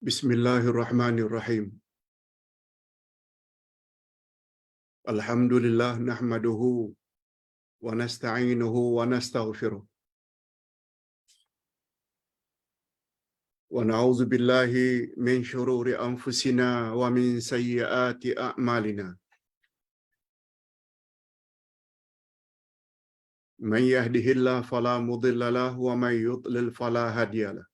Bismillahirrahmanirrahim. Alhamdulillah nahmaduhu wa nasta'inuhu wa nastaghfiruh. Wa na'udzu billahi min shururi anfusina wa min sayyiati a'malina. Man yahdihillahu fala mudilla lahu wa man yudlil fala hadiyalah.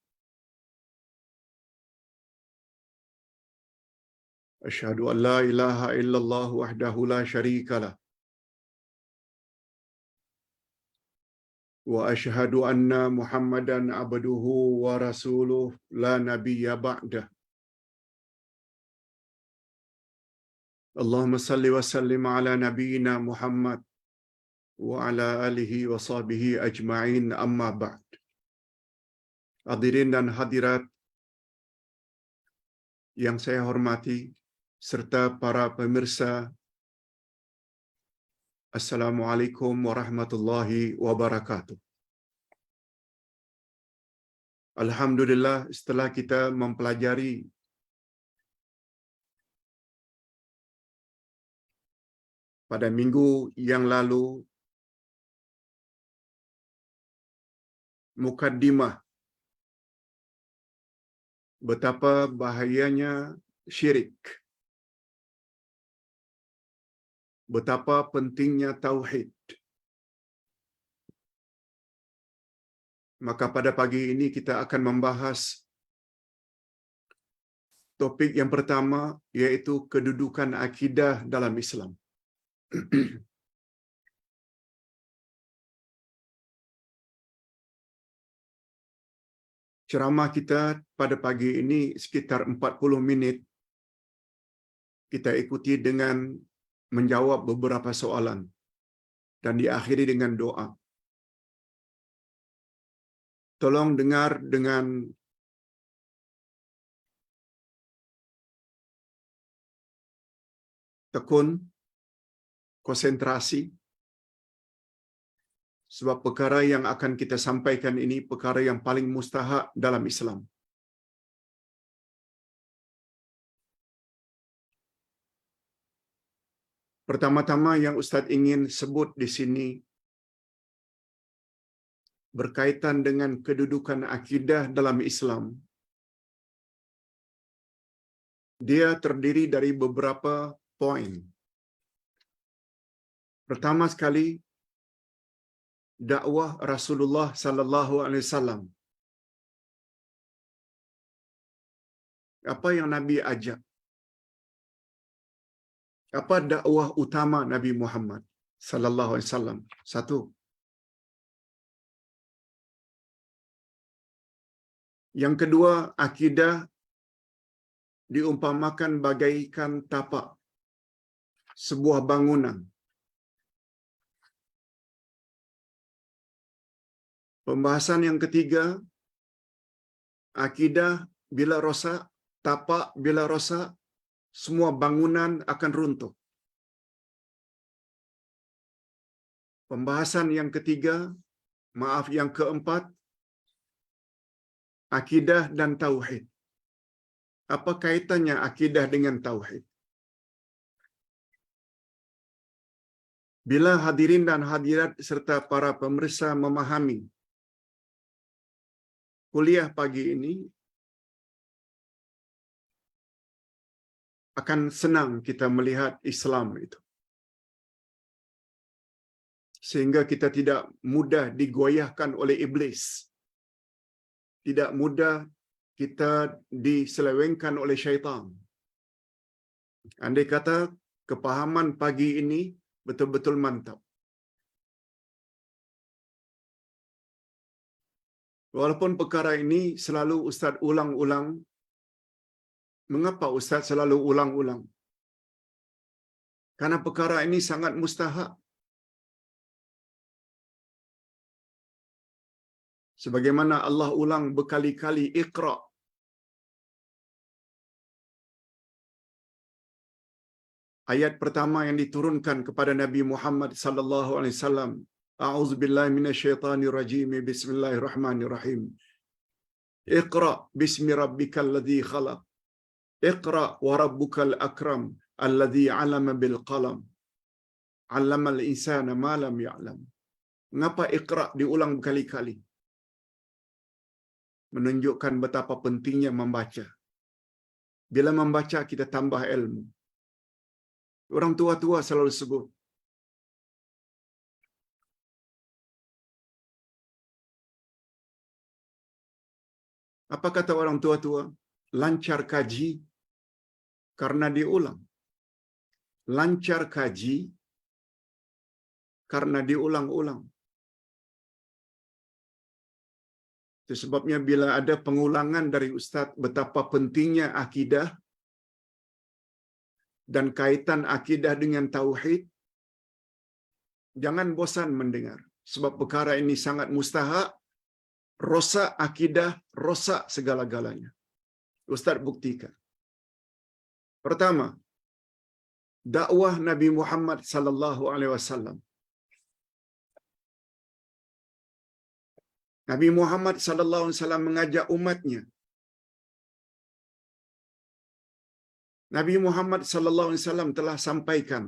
Asyhadu an la ilaha illallah wahdahu la syarika lah. Wa asyhadu anna Muhammadan abduhu wa rasuluh la nabiyya ba'dah. Allahumma salli wa sallim ala nabiyyina Muhammad wa ala alihi wa sahbihi ajma'in, amma ba'd. Hadirin dan hadirat yang saya hormati serta para pemirsa, Assalamualaikum warahmatullahi wabarakatuh. Alhamdulillah, setelah kita mempelajari pada minggu yang lalu mukaddimah betapa bahayanya syirik, betapa pentingnya tauhid. Maka pada pagi ini kita akan membahas topik yang pertama, yaitu kedudukan akidah dalam Islam. Ceramah kita pada pagi ini sekitar 40 minit. Kita ikuti dengan menjawab beberapa soalan dan diakhiri dengan doa. Tolong dengar dengan tekun, konsentrasi, sebab perkara yang akan kita sampaikan ini perkara yang paling mustahak dalam Islam. Pertama-tama yang Ustaz ingin sebut di sini berkaitan dengan kedudukan akidah dalam Islam. Dia terdiri dari beberapa poin. Pertama sekali, dakwah Rasulullah sallallahu alaihi wasallam. Apa yang Nabi ajak? Apa dakwah utama Nabi Muhammad sallallahu alaihi wasallam? Satu. Yang kedua, akidah diumpamakan bagaikan tapak sebuah bangunan. Pembahasan yang ketiga, akidah bila rosak, tapak bila rosak, semua bangunan akan runtuh. Pembahasan yang ketiga, yang keempat, akidah dan tauhid. Apa kaitannya akidah dengan tauhid? Bila hadirin dan hadirat serta para pemirsa memahami kuliah pagi ini, akan senang kita melihat Islam itu. Sehingga kita tidak mudah digoyahkan oleh iblis. Tidak mudah kita diselewengkan oleh syaitan. Andai kata kepahaman pagi ini betul-betul mantap. Walaupun perkara ini selalu Ustaz ulang-ulang. Mengapa Ustaz selalu ulang-ulang? Karena perkara ini sangat mustahak. Sebagaimana Allah ulang berkali-kali, Iqra. Ayat pertama yang diturunkan kepada Nabi Muhammad sallallahu alaihi wasallam, A'udzubillahi minasyaitonirrajim. Bismillahirrahmanirrahim. Iqra bismi rabbikal ladzi khalaq. Iqra wa rabbukal akram alladzi 'allama bil qalam. 'Allamal insana ma lam ya'lam. Mengapa Iqra diulang berkali-kali? Menunjukkan betapa pentingnya membaca. Bila membaca kita tambah ilmu. Orang tua-tua selalu sebut, apa kata orang tua-tua? Lancar kaji karena diulang. Lancar kaji karena diulang-ulang. Itu sebabnya bila ada pengulangan dari Ustaz betapa pentingnya akidah dan kaitan akidah dengan tauhid, jangan bosan mendengar. Sebab perkara ini sangat mustahak, rosak akidah, rosak segala-galanya. Ustaz buktikan. Pertama, dakwah Nabi Muhammad sallallahu alaihi wasallam. Nabi Muhammad sallallahu alaihi wasallam mengajak umatnya. Nabi Muhammad sallallahu alaihi wasallam telah sampaikan,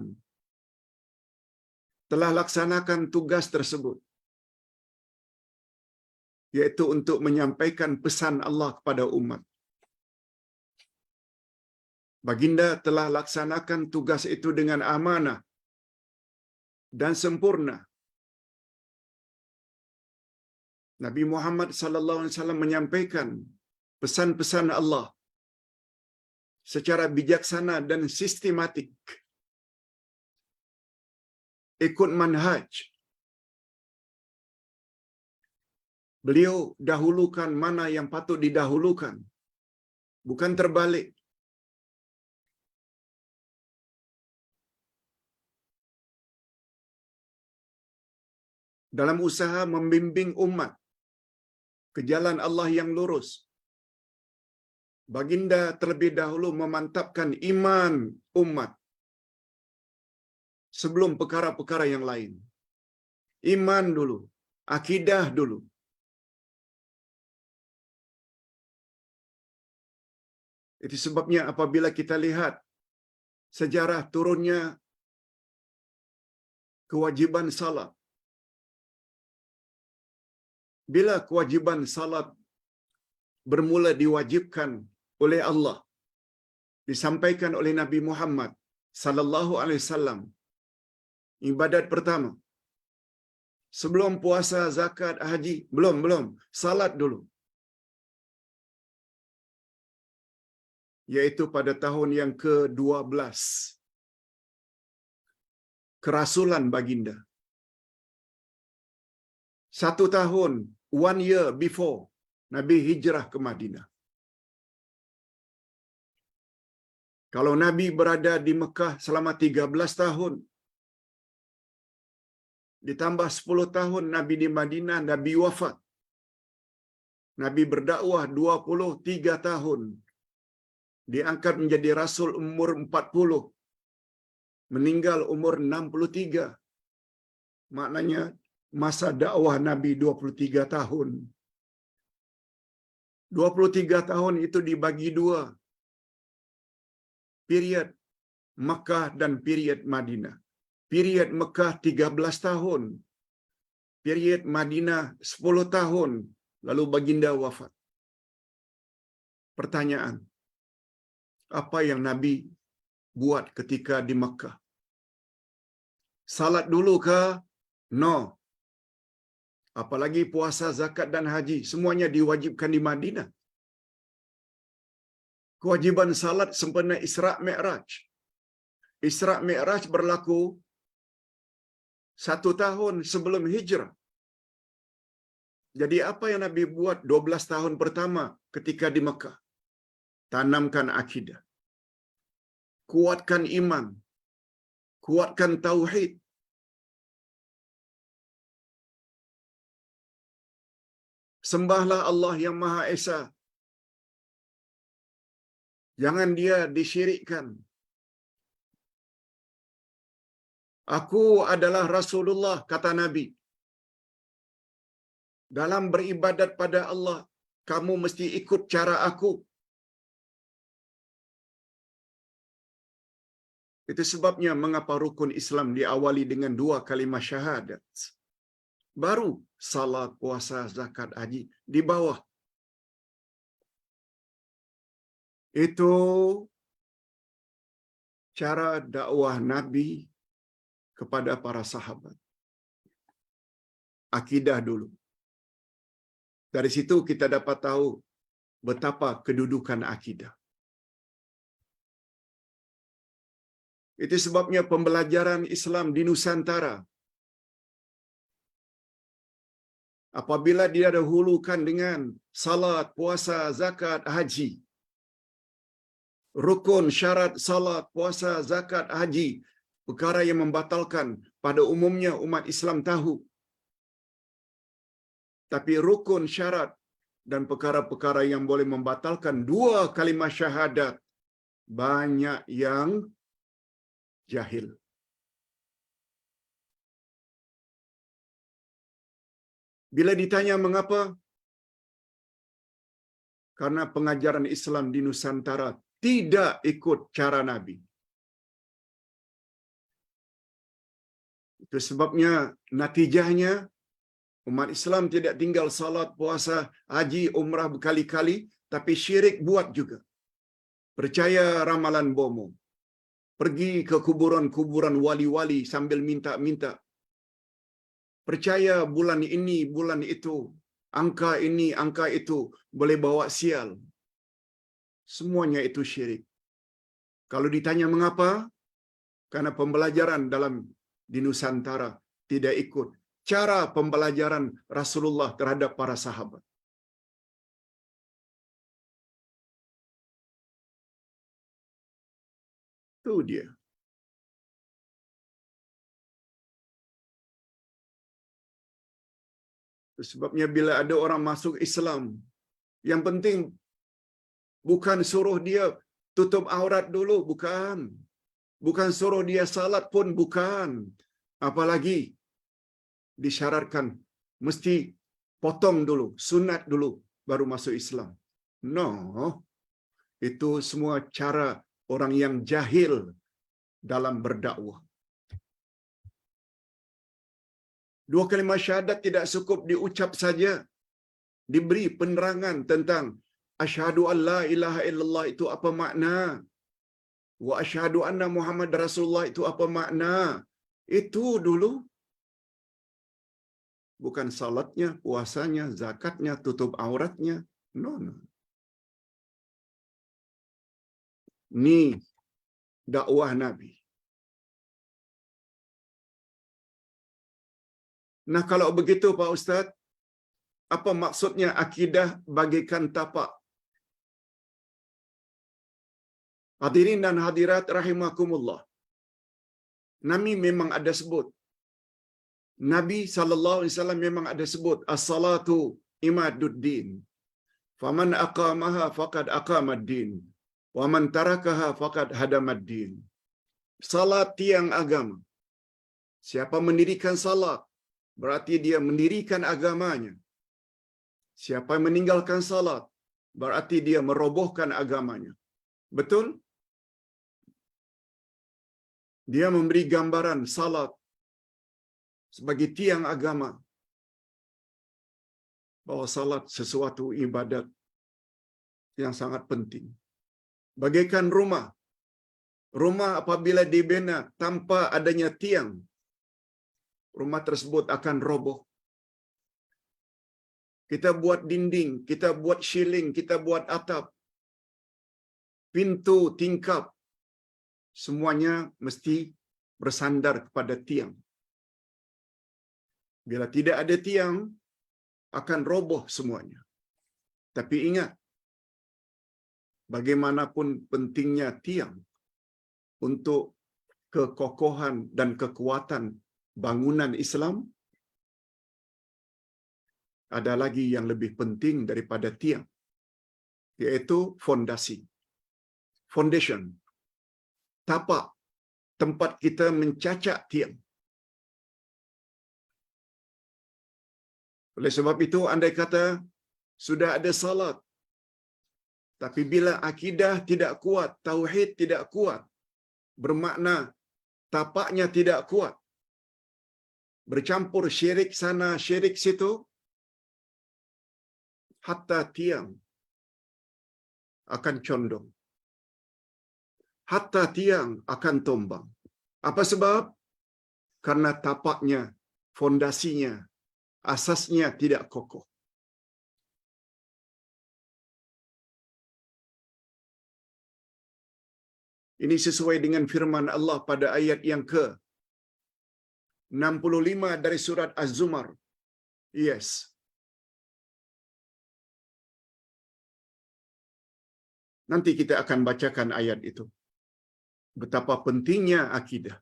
telah laksanakan tugas tersebut, yaitu untuk menyampaikan pesan Allah kepada umat. Baginda telah laksanakan tugas itu dengan amanah dan sempurna. Nabi Muhammad sallallahu alaihi wasallam menyampaikan pesan-pesan Allah secara bijaksana dan sistematik. Ikut manhaj. Beliau dahulukan mana yang patut didahulukan, bukan terbalik. Dalam usaha membimbing umat ke jalan Allah yang lurus, Baginda terlebih dahulu memantapkan iman umat sebelum perkara-perkara yang lain. Iman dulu, akidah dulu. Itu sebabnya apabila kita lihat sejarah turunnya kewajiban salat, bila kewajiban salat bermula diwajibkan oleh Allah, disampaikan oleh Nabi Muhammad sallallahu alaihi wasallam, ibadat pertama sebelum puasa, zakat, haji, belum, salat dulu. Yaitu pada tahun yang ke-12 kerasulan baginda. 1 tahun, 1 year before Nabi hijrah ke Madinah. Kalau Nabi berada di Mekah selama 13 tahun, ditambah 10 tahun Nabi di Madinah, Nabi wafat. Nabi berdakwah 23 tahun. Diangkat menjadi Rasul umur 40. Meninggal umur 63. Maknanya masa dakwah Nabi 23 tahun. 23 tahun itu dibagi 2. Period Mekah dan period Madinah. Period Mekah 13 tahun. Period Madinah 10 tahun. Lalu baginda wafat. Pertanyaan, apa yang Nabi buat ketika di Mekah? Salat dulu ke? No. Apalagi puasa, zakat dan haji, semuanya diwajibkan di Madinah. Kewajiban salat sempena Isra' Mi'raj. Isra' Mi'raj berlaku 1 tahun sebelum hijrah. Jadi apa yang Nabi buat 12 tahun pertama ketika di Mekah? Tanamkan akidah. Kuatkan iman. Kuatkan tauhid. Sembahlah Allah yang Maha Esa. Jangan dia disyirikkan. Aku adalah Rasulullah, kata Nabi. Dalam beribadat pada Allah, Kamu mesti ikut cara aku. Itu sebabnya mengapa rukun Islam diawali dengan 2 kalimah syahadat. Baru salat, puasa, zakat, haji di bawah. Itu cara dakwah Nabi kepada para sahabat. Akidah dulu. Dari situ kita dapat tahu betapa kedudukan akidah. Itu sebabnya pembelajaran Islam di Nusantara, apabila dia dahulukan dengan salat, puasa, zakat, haji, rukun, syarat salat, puasa, zakat, haji, perkara yang membatalkan, pada umumnya umat Islam tahu. Tapi rukun, syarat dan perkara-perkara yang boleh membatalkan 2 kalimah syahadat, banyak yang jahil. Bila ditanya mengapa? Karena pengajaran Islam di Nusantara tidak ikut cara Nabi. Itu sebabnya natijahnya umat Islam tidak tinggal salat, puasa, haji, umrah berkali-kali, tapi syirik buat juga. Percaya ramalan bomo. Pergi ke kuburan-kuburan wali-wali sambil minta-minta. Percaya bulan ini, bulan itu, angka ini, angka itu boleh bawa sial. Semuanya itu syirik. Kalau ditanya mengapa? Karena pembelajaran di Nusantara tidak ikut cara pembelajaran Rasulullah terhadap para sahabat. Itu dia. Sebabnya bila ada orang masuk Islam, yang penting bukan suruh dia tutup aurat dulu, bukan. Bukan suruh dia salat pun, bukan. Apalagi disyaratkan mesti potong dulu, sunat dulu, baru masuk Islam. No, itu semua cara orang yang jahil dalam berdakwah. 2 kalimah syahadat tidak cukup diucap saja. Diberi penerangan tentang asyhadu an la ilaha illallah itu apa makna. Wa asyhadu anna Muhammad Rasulullah itu apa makna. Itu dulu. Bukan salatnya, puasanya, zakatnya, tutup auratnya. No, no. Ni dakwah Nabi. Nah, kalau begitu Pak Ustaz, apa maksudnya akidah bagaikan tapak? Hadirin dan hadirat rahimakumullah. Nabi memang ada sebut. Nabi SAW memang ada sebut as-salatu imaduddin. Faman aqamaha faqad aqamaddin. Wa man tarakaha faqad hadamaddin. Salat tiang agama. Siapa mendirikan salat, berarti dia mendirikan agamanya. Siapa yang meninggalkan salat, berarti dia merobohkan agamanya. Betul? Dia memberi gambaran salat sebagai tiang agama. Bahwa salat sesuatu ibadat yang sangat penting. Bagaikan rumah. Rumah apabila dibina tanpa adanya tiang, rumah tersebut akan roboh. Kita buat dinding, kita buat shieling, kita buat atap, pintu, tingkap, semuanya mesti bersandar kepada tiang. Bila tidak ada tiang, akan roboh semuanya. Tapi ingat, bagaimanapun pentingnya tiang untuk kekokohan dan kekuatan bangunan Islam, ada lagi yang lebih penting daripada tiang, yaitu fondasi. Foundation. Tapak. Tempat kita mencacak tiang. Oleh sebab itu, andai kata sudah ada salat. Tapi bila akidah tidak kuat, tauhid tidak kuat, bermakna tapaknya tidak kuat, bercampur syirik sana, syirik situ, hatta tiang akan condong. Hatta tiang akan tumbang. Apa sebab? Karena tapaknya, fondasinya, asasnya tidak kokoh. Ini sesuai dengan firman Allah pada ayat yang ke-65 dari surat Az-Zumar. Yes. Nanti kita akan bacakan ayat itu. Betapa pentingnya akidah.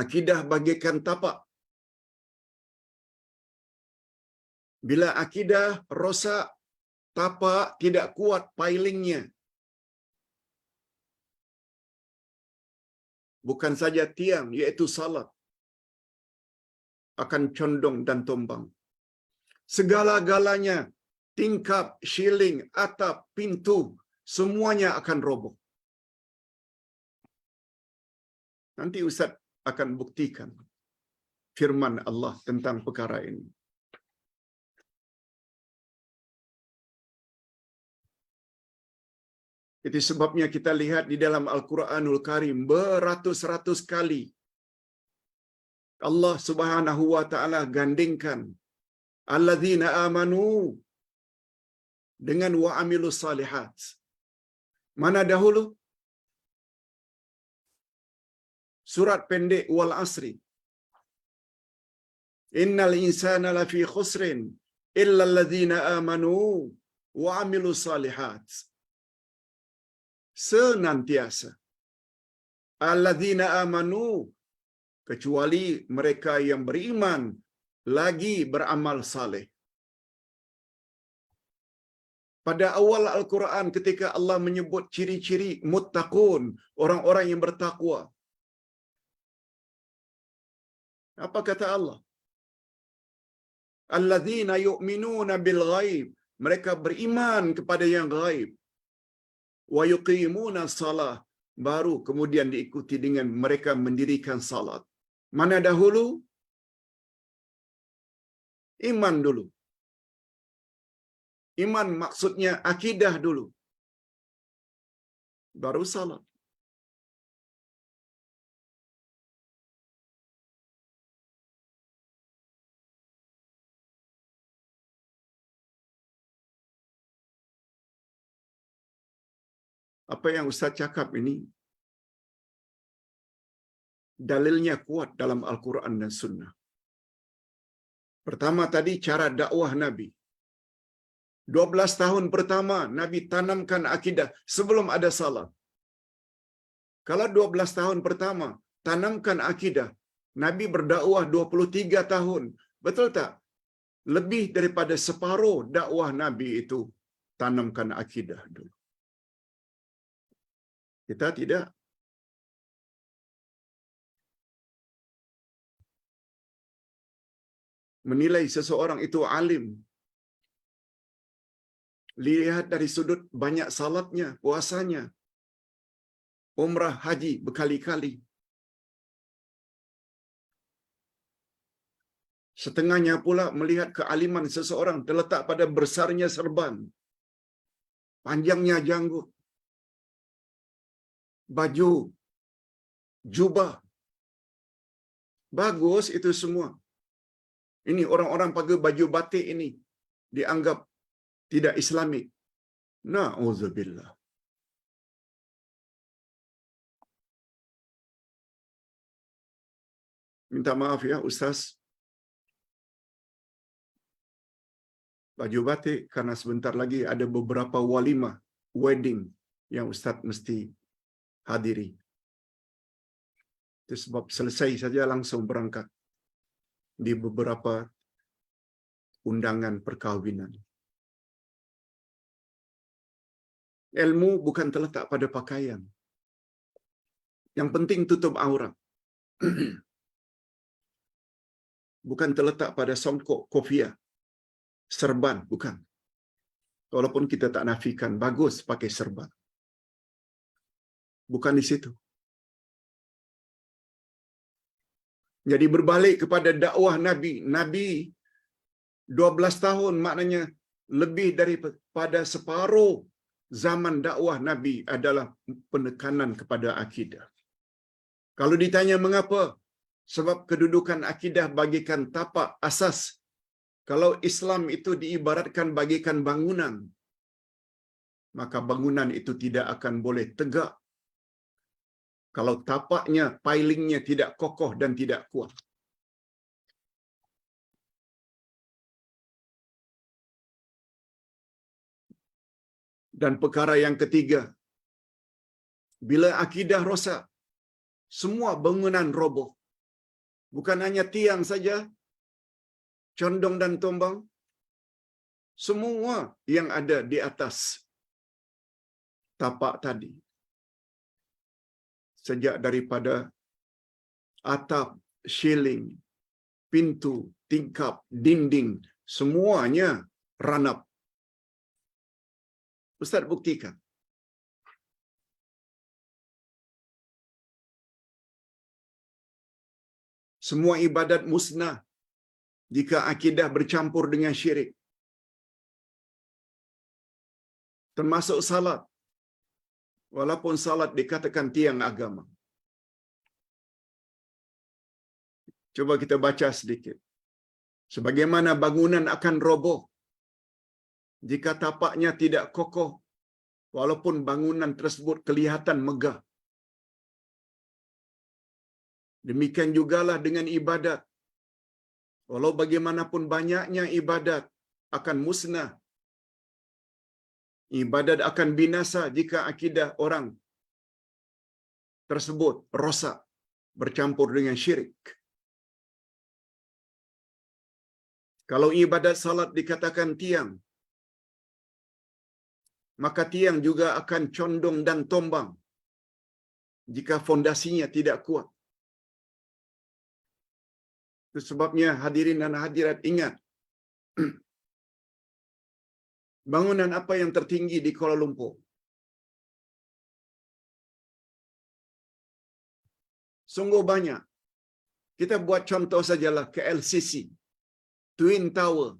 Akidah bagaikan tapak. Bila akidah rosak, tapak tidak kuat pilingnya. Bukan saja tiang, yaitu salat, akan condong dan tumbang. Segala-galanya, tingkap, shilling, atap, pintu, semuanya akan roboh. Nanti Ustaz akan buktikan firman Allah tentang perkara ini. Itu sebabnya kita lihat di dalam Al-Quranul Karim beratus-ratus kali Allah Subhanahu wa taala gandingkan alladzina amanu dengan wa amilus salihat. Mana dahulu? Surat pendek wal asri. Innal insana lafi khusrin illa alladzina amanu wa amilus salihat. Senantiasa alladzina amanu, kecuali mereka yang beriman lagi beramal saleh. Pada awal Al-Quran ketika Allah menyebut ciri-ciri muttaqun, orang-orang yang bertakwa, apa kata Allah? Alladzina yu'minuna bil ghaib, mereka beriman kepada yang ghaib. Wa yuqimuna shalah, baru kemudian diikuti dengan mereka mendirikan salat. Mana dahulu? Iman dulu. Iman maksudnya akidah dulu, baru salat. Apa yang Ustaz cakap ini dalilnya kuat dalam Al-Quran dan Sunnah. Pertama tadi cara dakwah Nabi. 12 tahun pertama Nabi tanamkan akidah sebelum ada salat. Kalau 12 tahun pertama tanamkan akidah, Nabi berdakwah 23 tahun. Betul tak? Lebih daripada separuh dakwah Nabi itu tanamkan akidah dulu. Kita tidak. Menilai seseorang itu alim, lihat dari sudut banyak salatnya, puasanya, umrah, haji berkali-kali. Setengahnya pula melihat kealiman seseorang terletak pada besarnya serban, panjangnya janggut, baju, jubah. Bagus itu semua. Ini orang-orang pakai baju batik ini dianggap tidak Islamik. Na'udzubillah. Minta maaf ya Ustaz. Baju batik karena sebentar lagi ada beberapa walimah, wedding yang Ustaz mesti hadiri. Itu sebab selesai saja langsung berangkat di beberapa undangan perkahwinan. Ilmu bukan terletak pada pakaian. Yang penting tutup aurat. Bukan terletak pada songkok, kopiah, serban, bukan. Walaupun kita tak nafikan, bagus pakai serban. Bukan di situ. Jadi berbalik kepada dakwah Nabi. Nabi 12 tahun, maknanya lebih daripada separuh zaman dakwah Nabi adalah penekanan kepada akidah. Kalau ditanya mengapa? Sebab kedudukan akidah bagikan tapak asas. Kalau Islam itu diibaratkan bagikan bangunan, maka bangunan itu tidak akan boleh tegak kalau tapaknya, pilingnya tidak kokoh dan tidak kuat. Dan perkara yang ketiga, bila akidah rosak, semua bangunan roboh. Bukan hanya tiang saja, condong dan tombang, semua yang ada di atas tapak tadi. Sejak daripada atap, ceiling, pintu, tingkap, dinding, semuanya ranap. Ustaz buktikan. Semua ibadat musnah jika akidah bercampur dengan syirik. Termasuk salat. Walaupun salat dikatakan tiang agama. Coba kita baca sedikit. Sebagaimana bangunan akan roboh jika tapaknya tidak kokoh, walaupun bangunan tersebut kelihatan megah. Demikian jugalah dengan ibadat. Walau bagaimanapun banyaknya ibadat akan musnah. Ibadat akan binasa jika akidah orang tersebut rosak, bercampur dengan syirik. Kalau ibadat salat dikatakan tiang, maka tiang juga akan condong dan tombang jika fondasinya tidak kuat. Itu sebabnya hadirin dan hadirat ingat, bangunan apa yang tertinggi di Kuala Lumpur? Sungguh banyak. Kita buat contoh sajalah KLCC, Twin Tower.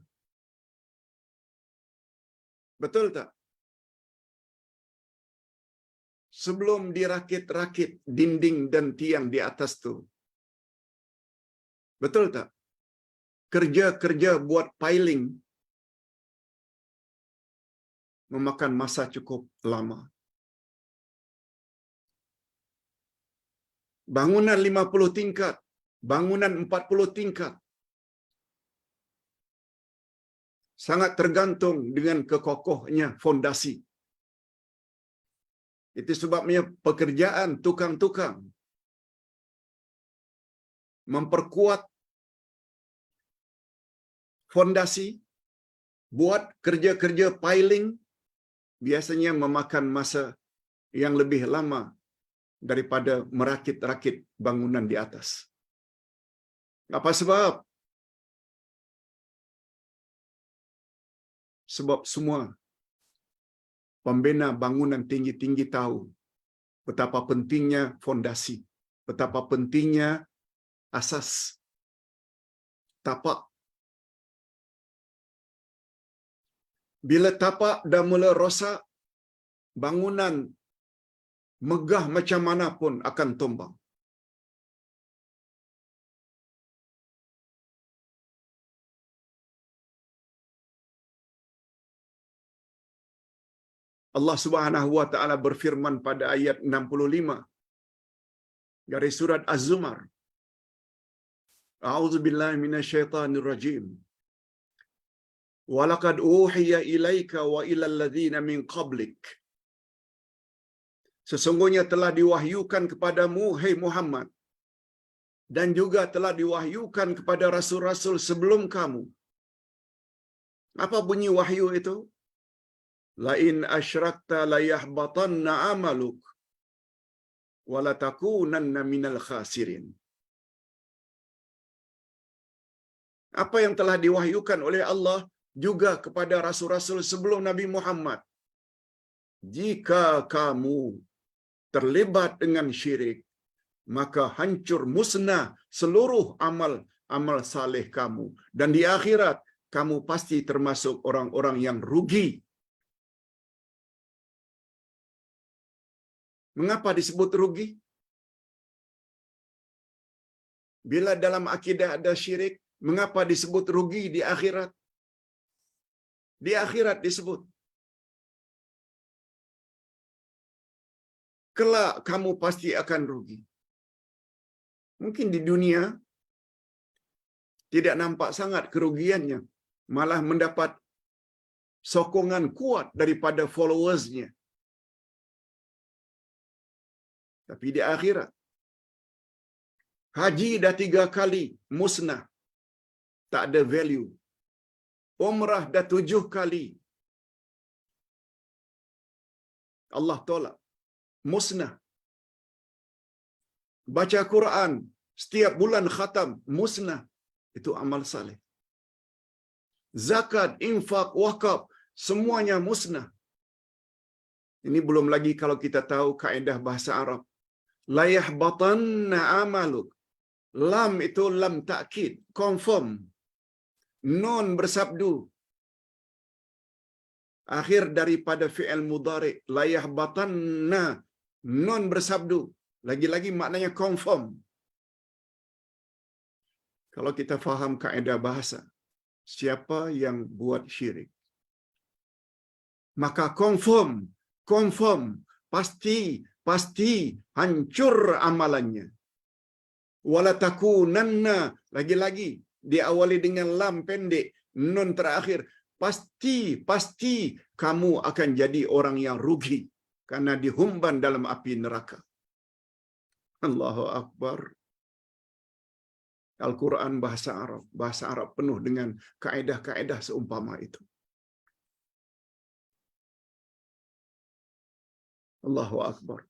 Betul tak? Sebelum dirakit-rakit dinding dan tiang di atas tu. Betul tak? Kerja-kerja buat piling memakan masa cukup lama. Bangunan 50 tingkat, bangunan 40 tingkat. Sangat tergantung dengan kekokohnya fondasi. Itu sebabnya pekerjaan tukang-tukang memperkuat fondasi, buat kerja-kerja piling biasanya memakan masa yang lebih lama daripada merakit-rakit bangunan di atas. Apa sebab? Sebab semua pembina bangunan tinggi-tinggi tahu betapa pentingnya fondasi, betapa pentingnya asas, tapak. Bila tapak dah mula rosak, bangunan megah macam mana pun akan tumbang. Allah Subhanahu wa taala berfirman pada ayat 65 dari surat Az-Zumar. A'udzubillahi minasyaitonir rajim. Wa laqad uhiya ilaika wa ilal ladzina min qablik. Sesungguhnya telah diwahyukan kepadamu, hai Muhammad, dan juga telah diwahyukan kepada rasul-rasul sebelum kamu. Apa bunyi wahyu itu? La in asyrakta la yahbatanna amaluk wa la takunanna minal khasirin. Apa yang telah diwahyukan oleh Allah juga kepada rasul-rasul sebelum Nabi Muhammad, jika kamu terlibat dengan syirik, maka hancur musnah seluruh amal saleh kamu, dan di akhirat kamu pasti termasuk orang-orang yang rugi. Mengapa disebut rugi? Bila dalam akidah ada syirik, mengapa disebut rugi di akhirat? Di akhirat disebut, kelak kamu pasti akan rugi. Mungkin di dunia tidak nampak sangat kerugiannya, malah mendapat sokongan kuat daripada followersnya. Tapi di akhirat, haji dah 3 kali musnah, tak ada value. Umrah dah 7 kali, Allah tolak, musnah. Baca Quran setiap bulan khatam, musnah. Itu amal saleh. Zakat, infak, wakaf, semuanya musnah. Ini belum lagi kalau kita tahu kaedah bahasa Arab. La yahbatanna amaluk. Lam itu lam ta'kid, confirm. Nun bersabdu. Akhir daripada fi'il mudhari'. La yahbatanna. Nun bersabdu. Lagi-lagi maknanya confirm. Kalau kita faham kaedah bahasa, siapa yang buat syirik, maka confirm, pasti hancur amalannya. Wala takunanna, lagi-lagi diawali dengan lam pendek, nun terakhir, pasti kamu akan jadi orang yang rugi karena dihumban dalam api neraka. Allahu Akbar. Al-Quran bahasa Arab penuh dengan kaedah-kaedah seumpama itu. Allahu Akbar.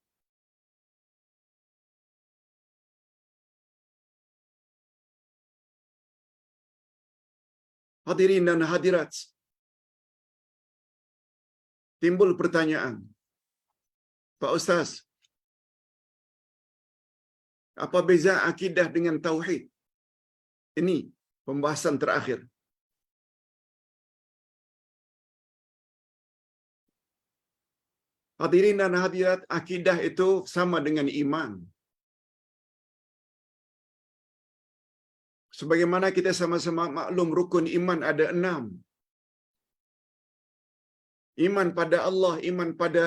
Hadirin dan hadirat, timbul pertanyaan, Pak Ustaz, apa beza akidah dengan tauhid? Ini pembahasan terakhir. Hadirin dan hadirat, akidah itu sama dengan iman. Sebagaimana kita sama-sama maklum, rukun iman ada 6. Iman pada Allah, iman pada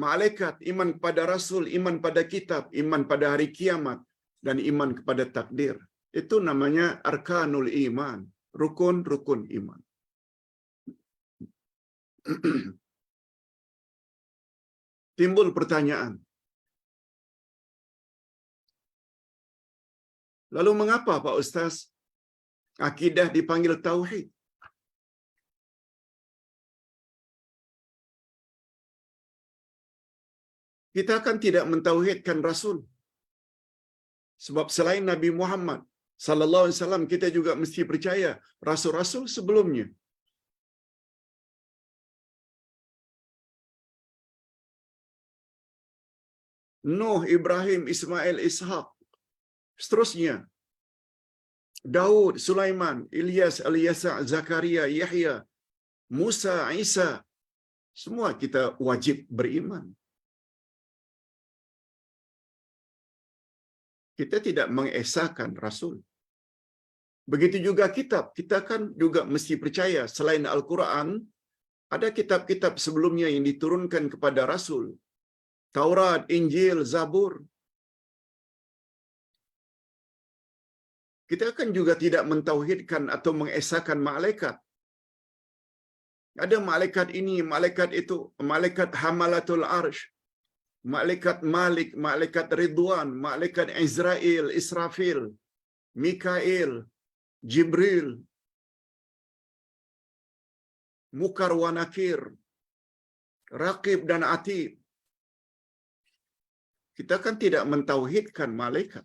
malaikat, iman pada rasul, iman pada kitab, iman pada hari kiamat, dan iman kepada takdir. Itu namanya arkanul iman, rukun-rukun iman. Timbul pertanyaan, lalu mengapa Pak Ustaz akidah dipanggil tauhid? Kita akan tidak mentauhidkan Rasul. Sebab selain Nabi Muhammad sallallahu alaihi wasallam, kita juga mesti percaya rasul-rasul sebelumnya. Nuh, Ibrahim, Ismail, Ishaq, seterusnya. Daud, Sulaiman, Ilyas, Al-Yasa, Zakaria, Yahya, Musa, Isa, semua kita wajib beriman. Kita tidak mengesahkan Rasul. Begitu juga kitab, kita kan juga mesti percaya selain Al-Quran, ada kitab-kitab sebelumnya yang diturunkan kepada Rasul. Taurat, Injil, Zabur. Kita kan juga tidak mentauhidkan atau mengesahkan malaikat. Ada malaikat ini, malaikat itu, malaikat Hamalatul Arsh, malaikat Malik, malaikat Ridwan, malaikat Izrail, Israfil, Mikail, Jibril, Mukar wa Nakir, Raqib dan Atid. Kita kan tidak mentauhidkan malaikat.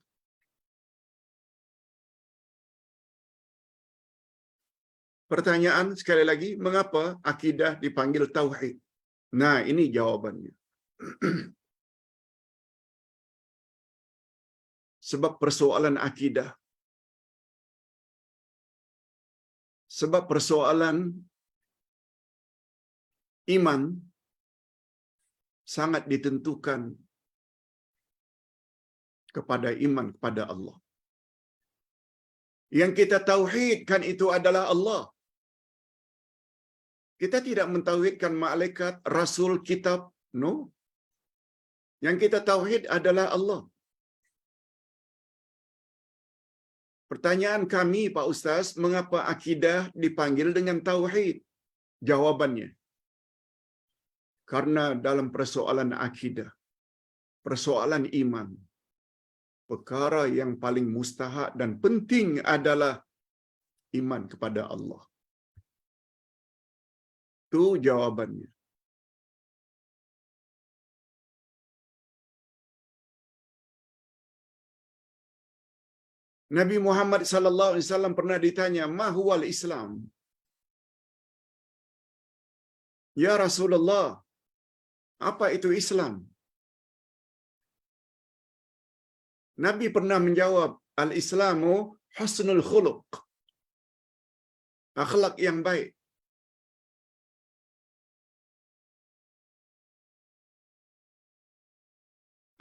Pertanyaan sekali lagi, mengapa akidah dipanggil tauhid? Nah, ini jawabannya. Sebab persoalan akidah, sebab persoalan iman sangat ditentukan kepada iman kepada Allah. Yang kita tauhidkan itu adalah Allah. Kita tidak mentauhidkan malaikat, rasul, kitab. No. Yang kita tauhid adalah Allah. Pertanyaan kami, Pak Ustaz, mengapa akidah dipanggil dengan tauhid? Jawabannya, karena dalam persoalan akidah, persoalan iman, perkara yang paling mustahak dan penting adalah iman kepada Allah. Itu jawabannya. Nabi Muhammad sallallahu alaihi wasallam pernah ditanya, "Ma huwal Islam?" Ya Rasulullah, apa itu Islam? Nabi pernah menjawab, "Al-Islamu husnul khuluq." Akhlak yang baik.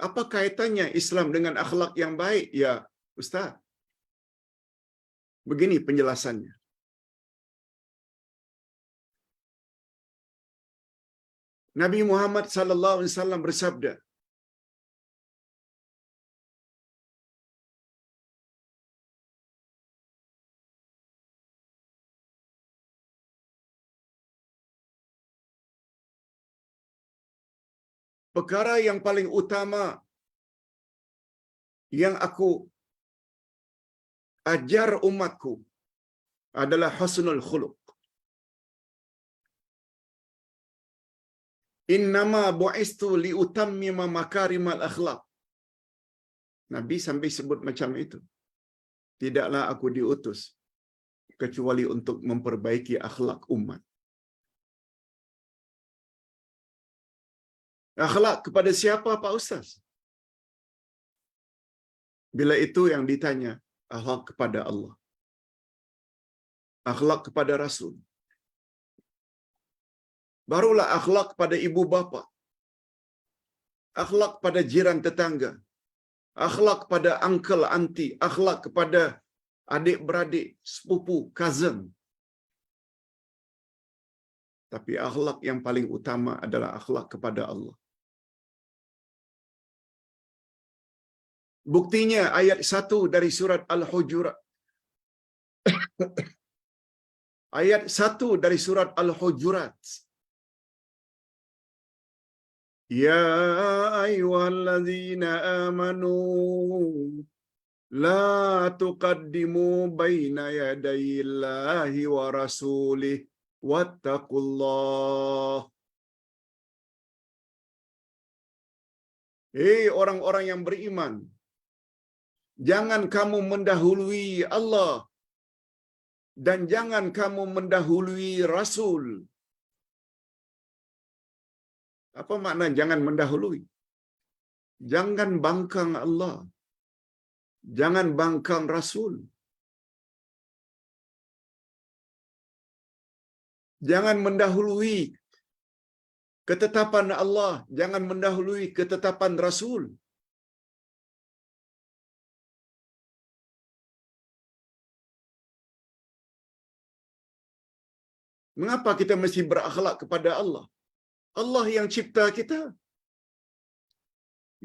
Apa kaitannya Islam dengan akhlak yang baik? Ya, Ustaz. Begini penjelasannya. Nabi Muhammad sallallahu alaihi wasallam bersabda, perkara yang paling utama yang aku ajar umatku adalah husnul khuluq. Innama bu'istu liutammima makarimal akhlaq. Nabi sampai sebut macam itu. Tidaklah aku diutus kecuali untuk memperbaiki akhlak umat. Akhlak kepada siapa, Pak Ustaz? Bila itu yang ditanya, akhlak kepada Allah. Akhlak kepada Rasul. Barulah akhlak kepada ibu bapa. Akhlak kepada jiran tetangga. Akhlak kepada uncle, auntie. Akhlak kepada adik-beradik, sepupu, cousin. Tapi akhlak yang paling utama adalah akhlak kepada Allah. Buktinya ayat 1 dari surat Al-Hujurat. Ayat 1 dari surat Al-Hujurat. Ya ayyuhalladzina amanu la tuqaddimu baina yadayillahi wa rasulih wattaqullah. Hei orang-orang yang beriman, jangan kamu mendahului Allah dan jangan kamu mendahului Rasul. Apa makna jangan mendahului? Jangan bangkang Allah. Jangan bangkang Rasul. Jangan mendahului ketetapan Allah, jangan mendahului ketetapan Rasul. Mengapa kita mesti berakhlak kepada Allah? Allah yang cipta kita.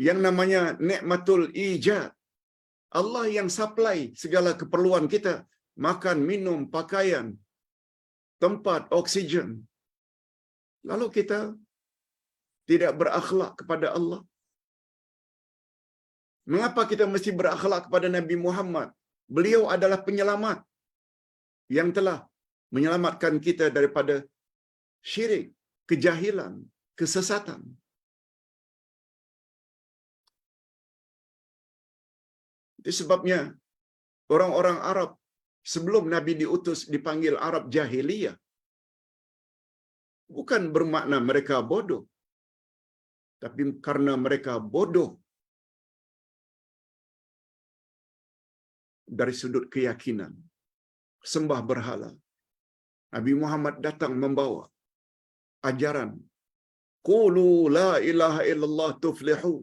Yang namanya nikmatul ijad. Allah yang supply segala keperluan kita. Makan, minum, pakaian, tempat, oksigen. Lalu kita tidak berakhlak kepada Allah. Mengapa kita mesti berakhlak kepada Nabi Muhammad? Beliau adalah penyelamat yang telah menyelamatkan kita daripada syirik, kejahilan, kesesatan. Itu sebabnya orang-orang Arab sebelum Nabi diutus dipanggil Arab Jahiliyah. Bukan bermakna mereka bodoh, tapi karena mereka bodoh dari sudut keyakinan, sembah berhala. Nabi Muhammad datang membawa ajaran, qulu la ilaha illallah tuflihu.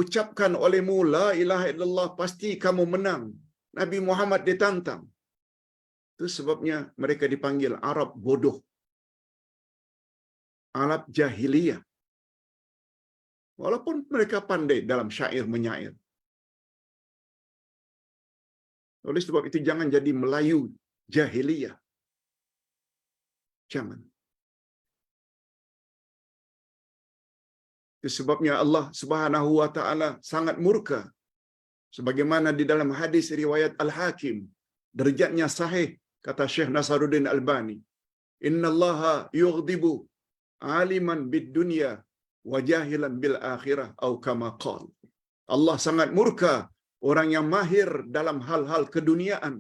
Ucapkan olehmu la ilaha illallah, pasti kamu menang. Nabi Muhammad ditantang. Itu sebabnya mereka dipanggil Arab bodoh, Arab jahiliyah. Walaupun mereka pandai dalam syair menyair. Oleh sebab itu jangan jadi Melayu jahiliyah. Jangan. Itu sebabnya Allah Subhanahu wa taala sangat murka. Sebagaimana di dalam hadis riwayat Al-Hakim, derajatnya sahih, kata Syekh Nasaruddin Albani, innallaha yughdibu aliman bid dunya wa jahilan bil akhirah atau kama qala. Allah sangat murka orang yang mahir dalam hal-hal keduniaan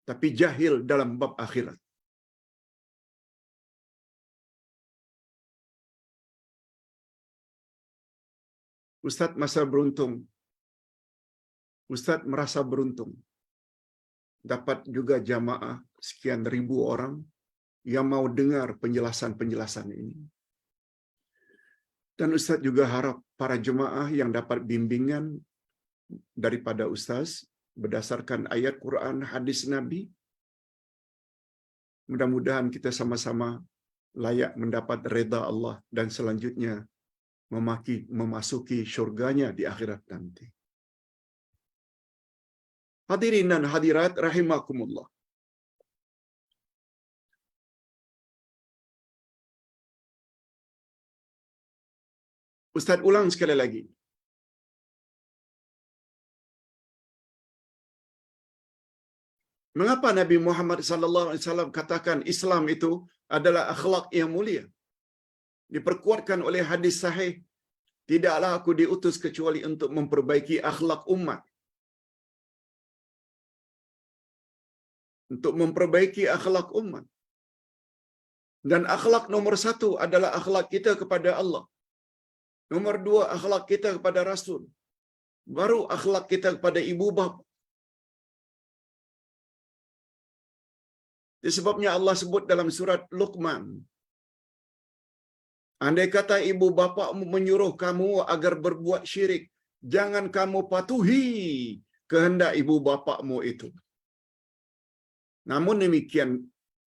tapi jahil dalam bab akhirat. Ustaz merasa beruntung dapat juga jamaah sekian ribu orang yang mau dengar penjelasan-penjelasan ini. Dan Ustaz juga harap para jemaah yang dapat bimbingan daripada Ustaz berdasarkan ayat Quran, hadis Nabi, mudah-mudahan kita sama-sama layak mendapat reda Allah dan selanjutnya memasuki syurganya di akhirat nanti. Hadirin dan hadirat rahimakumullah. Ustaz ulang sekali lagi. Mengapa Nabi Muhammad sallallahu alaihi wasallam katakan Islam itu adalah akhlak yang mulia? Diperkuatkan oleh hadis sahih, tidaklah aku diutus kecuali untuk memperbaiki akhlak umat. Untuk memperbaiki akhlak umat. Dan akhlak nomor satu adalah akhlak kita kepada Allah. Nomor dua, akhlak kita kepada Rasul. Baru akhlak kita kepada ibu bapa. Sebabnya Allah sebut dalam surat Luqman, andai kata ibu bapakmu menyuruh kamu agar berbuat syirik, jangan kamu patuhi kehendak ibu bapakmu itu. Namun demikian,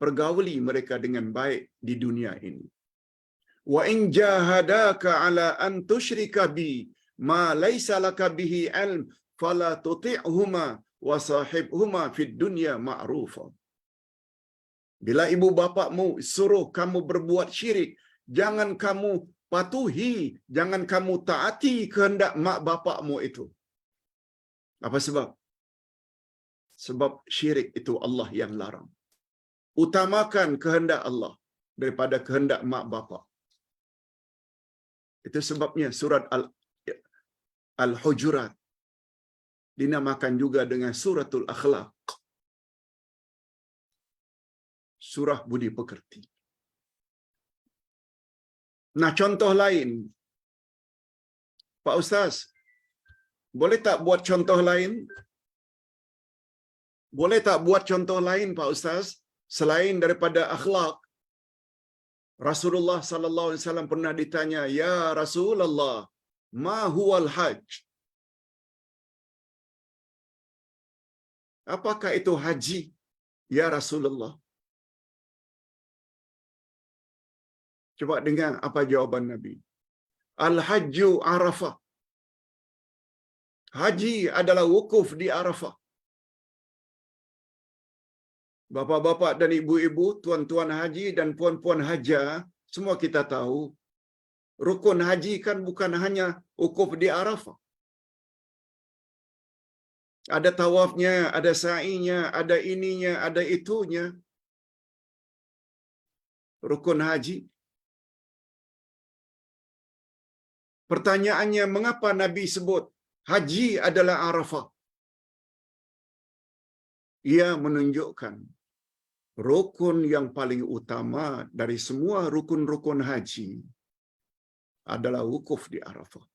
pergauli mereka dengan baik di dunia ini. Wa in jahadaka ala an tusyrika bi ma laysa laka bihi ilm fala tuti'huma wa sahibhuma fid dunya ma'rufa. Bila ibu bapakmu suruh kamu berbuat syirik, jangan kamu patuhi, jangan kamu taati kehendak mak bapakmu itu. Apa sebab? Sebab syirik itu Allah yang larang. Utamakan kehendak Allah daripada kehendak mak bapak. Itu sebabnya surat Al-Hujurat dinamakan juga dengan suratul akhlaq. Surah budi pekerti. Nah, contoh lain. Pak Ustaz, boleh tak buat contoh lain? Boleh tak buat contoh lain, Pak Ustaz, selain daripada akhlak? Rasulullah sallallahu alaihi wasallam pernah ditanya, "Ya Rasulullah, ma huwal hajj?" Apakah itu haji, ya Rasulullah? Coba dengar apa jawaban Nabi. Al-hajju Arafah. Haji adalah wukuf di Arafah. Bapa-bapa dan ibu-ibu, tuan-tuan haji dan puan-puan haja, semua kita tahu, rukun haji kan bukan hanya wukuf di Arafah. Ada tawafnya, ada sa'inya, ada ininya, ada itunya. Rukun haji. Pertanyaannya, mengapa Nabi sebut haji adalah Arafah? ia menunjukkan rukun yang paling utama dari semua rukun-rukun haji adalah wukuf di Arafah.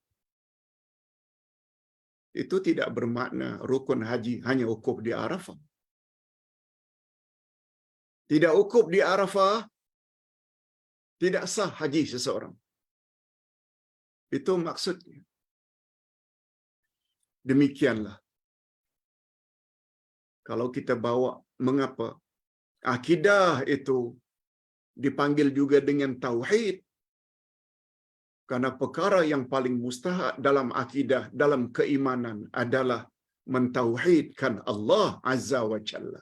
Itu tidak bermakna rukun haji hanya wukuf di Arafah. Tidak wukuf di Arafah, tidak sah haji seseorang. Itu maksudnya. Demikianlah. Kalau kita bawa mengapa akidah itu dipanggil juga dengan tauhid, karena perkara yang paling mustahak dalam akidah, dalam keimanan adalah mentauhidkan Allah Azza wa Jalla.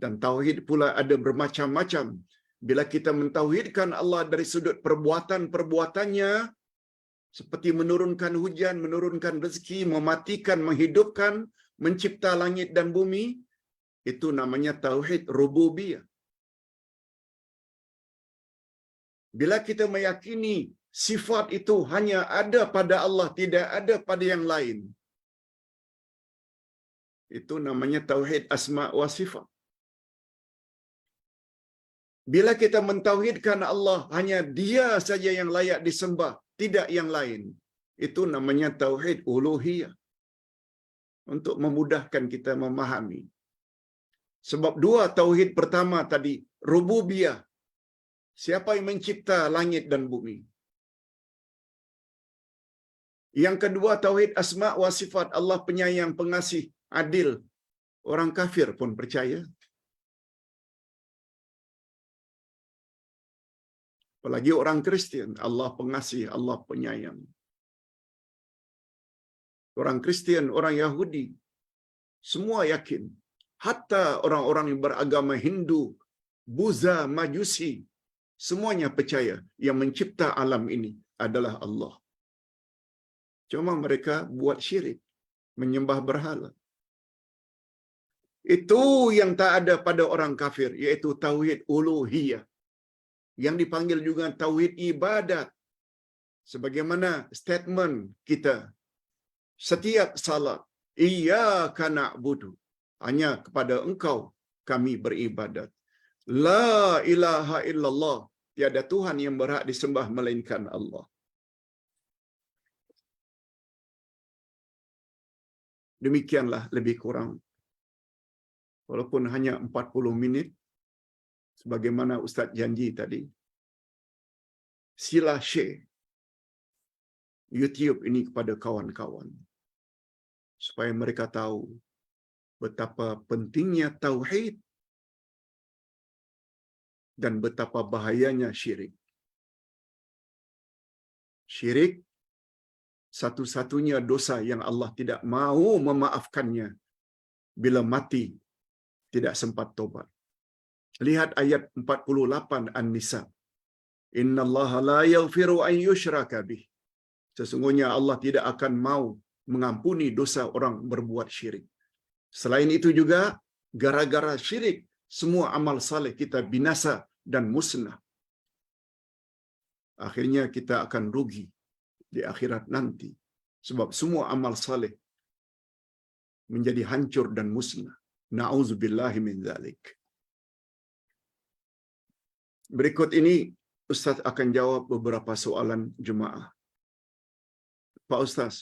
Dan tauhid pula ada bermacam-macam. Bila kita mentauhidkan Allah dari sudut perbuatan-perbuatannya, seperti menurunkan hujan, menurunkan rezeki, mematikan, menghidupkan, mencipta langit dan bumi, itu namanya tauhid rububiyah. Bila kita meyakini sifat itu hanya ada pada Allah, tidak ada pada yang lain, itu namanya tauhid asma wa sifat. Bila kita mentauhidkan Allah, hanya Dia saja yang layak disembah, tidak yang lain, itu namanya tauhid uluhiyah. Untuk memudahkan kita memahami. Sebab dua tauhid pertama tadi, rububiyah. Siapa yang mencipta langit dan bumi? Yang kedua tauhid asma wa sifat, Allah penyayang, pengasih, adil. Orang kafir pun percaya. Apalagi orang Kristian, Allah pengasih, Allah penyayang. Orang Kristian, orang Yahudi, semua yakin. Hatta orang-orang yang beragama Hindu, Buddha, Majusi, semuanya percaya yang mencipta alam ini adalah Allah. Cuma mereka buat syirik, menyembah berhala. Itu yang tak ada pada orang kafir, yaitu tauhid uluhiyah. Yang dipanggil juga tauhid ibadat. Sebagaimana statement kita, setiap salat, iyyaka na'budu, hanya kepada Engkau kami beribadat. La ilaha illallah, tiada Tuhan yang berhak disembah melainkan Allah. Demikianlah lebih kurang. Walaupun hanya 40 minit, sebagaimana Ustaz janji tadi, sila share YouTube ini kepada kawan-kawan, supaya mereka tahu betapa pentingnya tauhid dan betapa bahayanya syirik. Syirik satu-satunya dosa yang Allah tidak mahu memaafkannya bila mati tidak sempat tobat. Lihat ayat 48 An-Nisa. Innallaha la yaghfiru an yushraka bih. Sesungguhnya Allah tidak akan mau mengampuni dosa orang berbuat syirik. Selain itu juga, gara-gara syirik, semua amal saleh kita binasa dan musnah. Akhirnya kita akan rugi di akhirat nanti. Sebab semua amal saleh menjadi hancur dan musnah. Na'udzubillahi min dzalik. Berikut ini Ustaz akan jawab beberapa soalan jemaah. Pak Ustaz.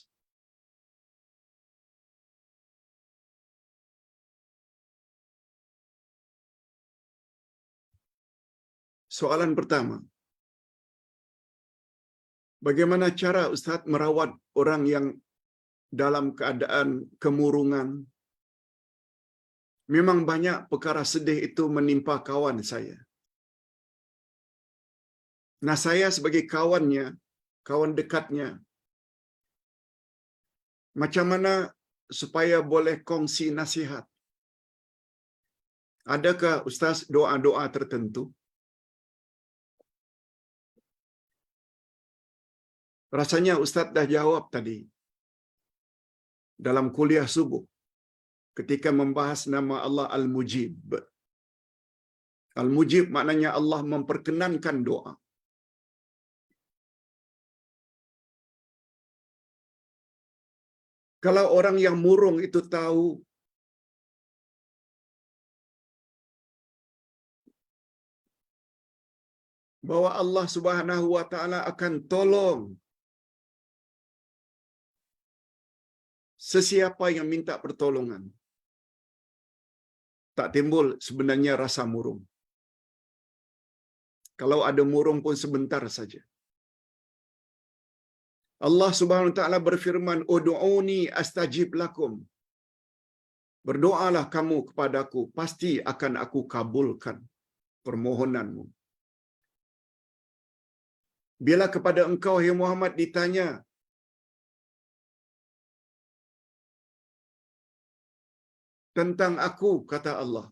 Soalan pertama. Bagaimana cara Ustaz merawat orang yang dalam keadaan kemurungan? Memang banyak perkara sedih itu menimpa kawan saya. Nah, saya sebagai kawannya, kawan dekatnya, macam mana supaya boleh kongsi nasihat? Adakah Ustaz doa-doa tertentu? Rasanya Ustaz dah jawab tadi dalam kuliah subuh ketika membahas nama Allah Al-Mujib. Al-Mujib maknanya Allah memperkenankan doa. Kalau orang yang murung itu tahu bahwa Allah Subhanahu wa taala akan tolong sesiapa yang minta pertolongan. Tak timbul sebenarnya rasa murung. Kalau ada murung pun sebentar saja. Allah Subhanahu wa taala berfirman, "Ud'uni astajib lakum." Berdoalah kamu kepadaku, pasti akan aku kabulkan permohonanmu. Bila kepada engkau, hai Muhammad, ditanya tentang aku, kata Allah,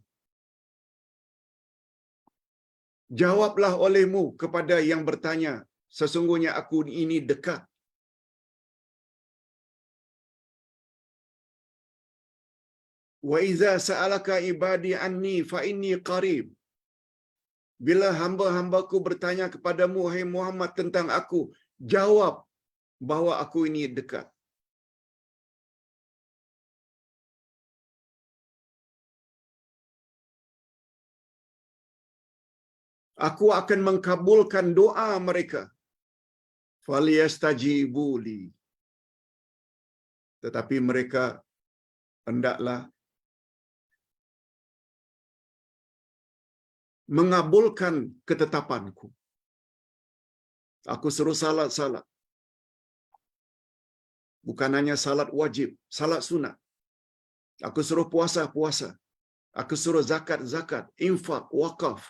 jawablah olehmu kepada yang bertanya, sesungguhnya aku ini dekat. Wa iza sa'alaka ibadi anni fa inni qarib. Bila hamba-hambaku bertanya kepadamu, hai Muhammad, tentang aku, jawab bahwa aku ini dekat. Aku akan mengkabulkan doa mereka. Falyastajibu li. Tetapi mereka hendaklah mengabulkan ketetapanku. Aku suruh salat-salat. Bukan hanya salat wajib, salat sunat. Aku suruh puasa-puasa. Aku suruh zakat-zakat, infak, wakaf.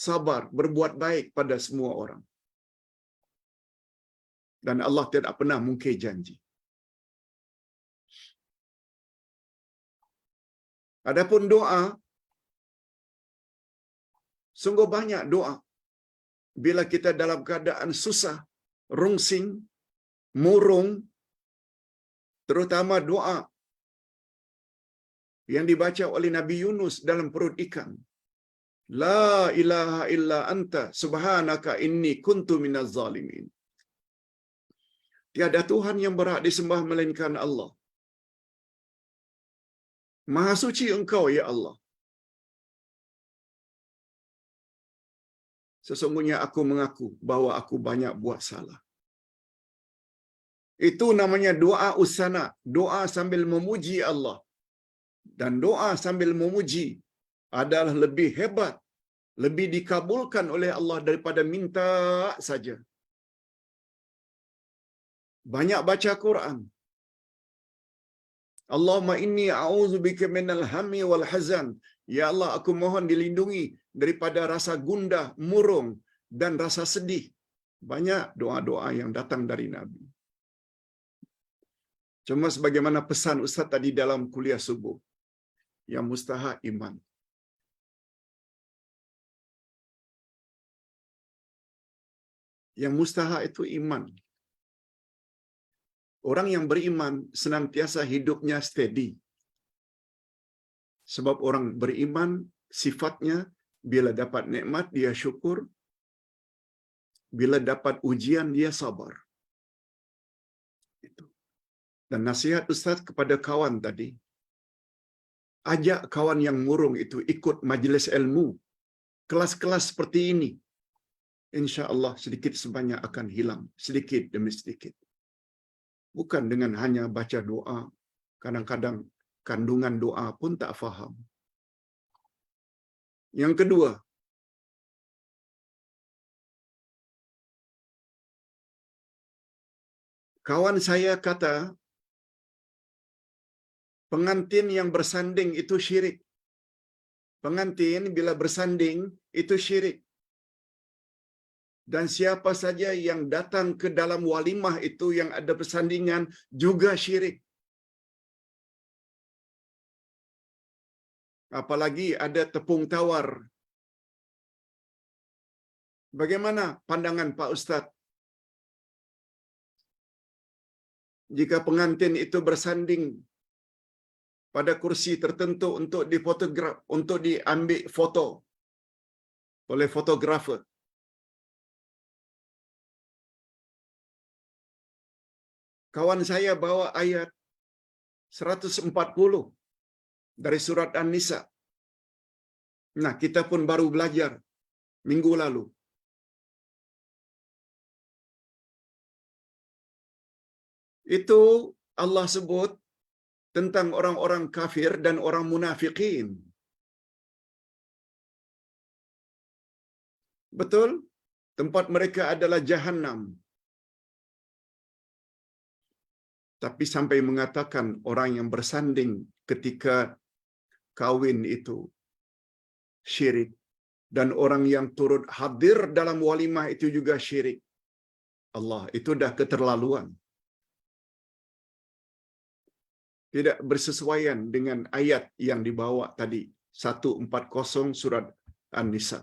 Sabar, berbuat baik pada semua orang. Dan Allah tidak pernah mungkir janji. Adapun doa, sungguh banyak doa. Bila kita dalam keadaan susah, rungsing, murung, terutama doa yang dibaca oleh Nabi Yunus dalam perut ikan. La ilaha illa anta subhanaka inni kuntu minaz zalimin. Tiada Tuhan yang berhak disembah melainkan Allah. Maha suci Engkau, ya Allah. Sesungguhnya aku mengaku bahwa aku banyak buat salah. Itu namanya doa usana, doa sambil memuji Allah. Dan doa sambil memuji adalah lebih hebat, lebih dikabulkan oleh Allah daripada minta saja. Banyak baca Quran. Allahumma inni a'udzubika minal hammi wal hazan. Ya Allah, aku mohon dilindungi daripada rasa gundah, murung dan rasa sedih. Banyak doa-doa yang datang dari Nabi. Cuma sebagaimana pesan Ustaz tadi dalam kuliah subuh, yang mustahak iman. Yang mustahak itu iman. Orang yang beriman senantiasa hidupnya steady. Sebab orang beriman sifatnya bila dapat nikmat dia syukur, bila dapat ujian dia sabar. Itu. Dan nasihat Ustaz kepada kawan tadi, ajak kawan yang murung itu ikut majlis ilmu, kelas-kelas seperti ini. Insya-Allah sedikit sebanyak akan hilang, sedikit demi sedikit. Bukan dengan hanya baca doa, kadang-kadang kandungan doa pun tak faham. Yang kedua, kawan saya kata, pengantin yang bersanding itu syirik. Pengantin bila bersanding itu syirik. Dan siapa saja yang datang ke dalam walimah itu yang ada persandingan juga syirik. Apalagi ada tepung tawar. Bagaimana pandangan Pak Ustaz? Jika pengantin itu bersanding pada kursi tertentu untuk difotograf, untuk diambil foto oleh fotografer. Kawan saya bawa ayat 140 dari surat An-Nisa. Nah, kita pun baru belajar. minggu lalu. Itu Allah sebut tentang orang-orang kafir dan orang munafikin. Betul? Tempat mereka adalah Jahannam. Tapi sampai mengatakan orang yang bersanding ketika kawin itu syirik. Dan orang yang turut hadir dalam walimah itu juga syirik. Allah, itu dah keterlaluan. Tidak bersesuaian dengan ayat yang dibawa tadi. 140 surat An-Nisa.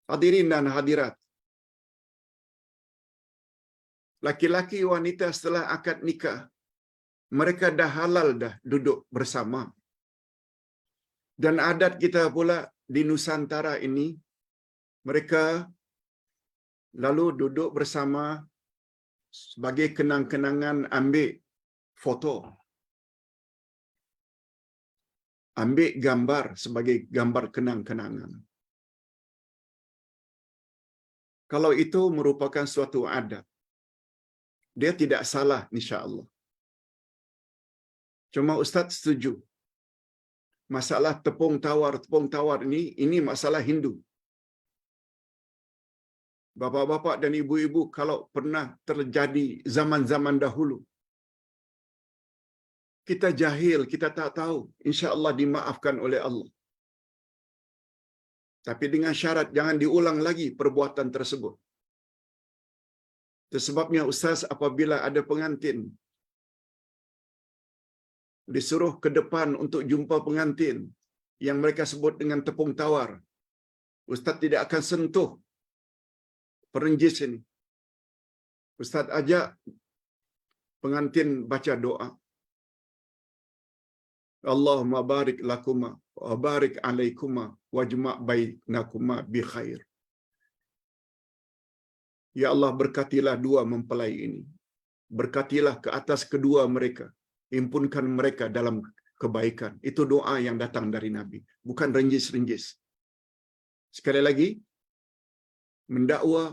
Hadirin dan hadirat. Laki-laki wanita setelah akad nikah, mereka dah halal dah duduk bersama. Dan adat kita pula di Nusantara ini, mereka lalu duduk bersama sebagai kenang-kenangan, ambil foto. Ambil gambar sebagai gambar kenang-kenangan. Kalau itu merupakan suatu adat, dia tidak salah insya-Allah. Cuma Ustaz setuju. Masalah tepung tawar ini masalah Hindu. Bapa-bapa dan ibu-ibu, kalau pernah terjadi zaman-zaman dahulu, kita jahil, kita tak tahu, insya-Allah dimaafkan oleh Allah. Tapi dengan syarat jangan diulang lagi perbuatan tersebut. Itu sebabnya Ustaz apabila ada pengantin disuruh ke depan untuk jumpa pengantin yang mereka sebut dengan tepung tawar, Ustaz tidak akan sentuh perenjis ini. Ustaz ajak pengantin baca doa. Allahumma barik lakuma wa barik alaikuma wajma' bainakuma bi khair. Ya Allah, berkatilah dua mempelai ini. Berkatilah ke atas kedua mereka. Himpunkan mereka dalam kebaikan. Itu doa yang datang dari Nabi. Bukan renjis-renjis. Sekali lagi, mendakwa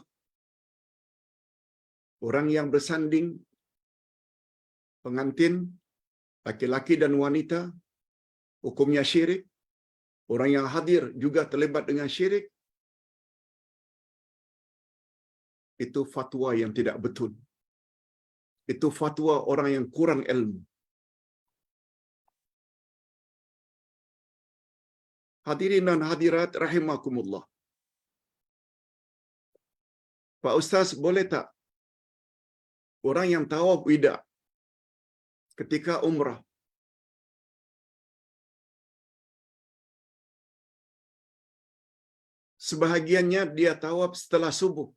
orang yang bersanding, pengantin, laki-laki dan wanita, hukumnya syirik. Orang yang hadir juga terlibat dengan syirik. Itu fatwa yang tidak betul. Itu fatwa orang yang kurang ilmu. Hadirin dan hadirat rahimakumullah. Pak Ustaz, boleh tak orang yang tawaf wida ketika umrah sebahagiannya dia tawaf setelah subuh,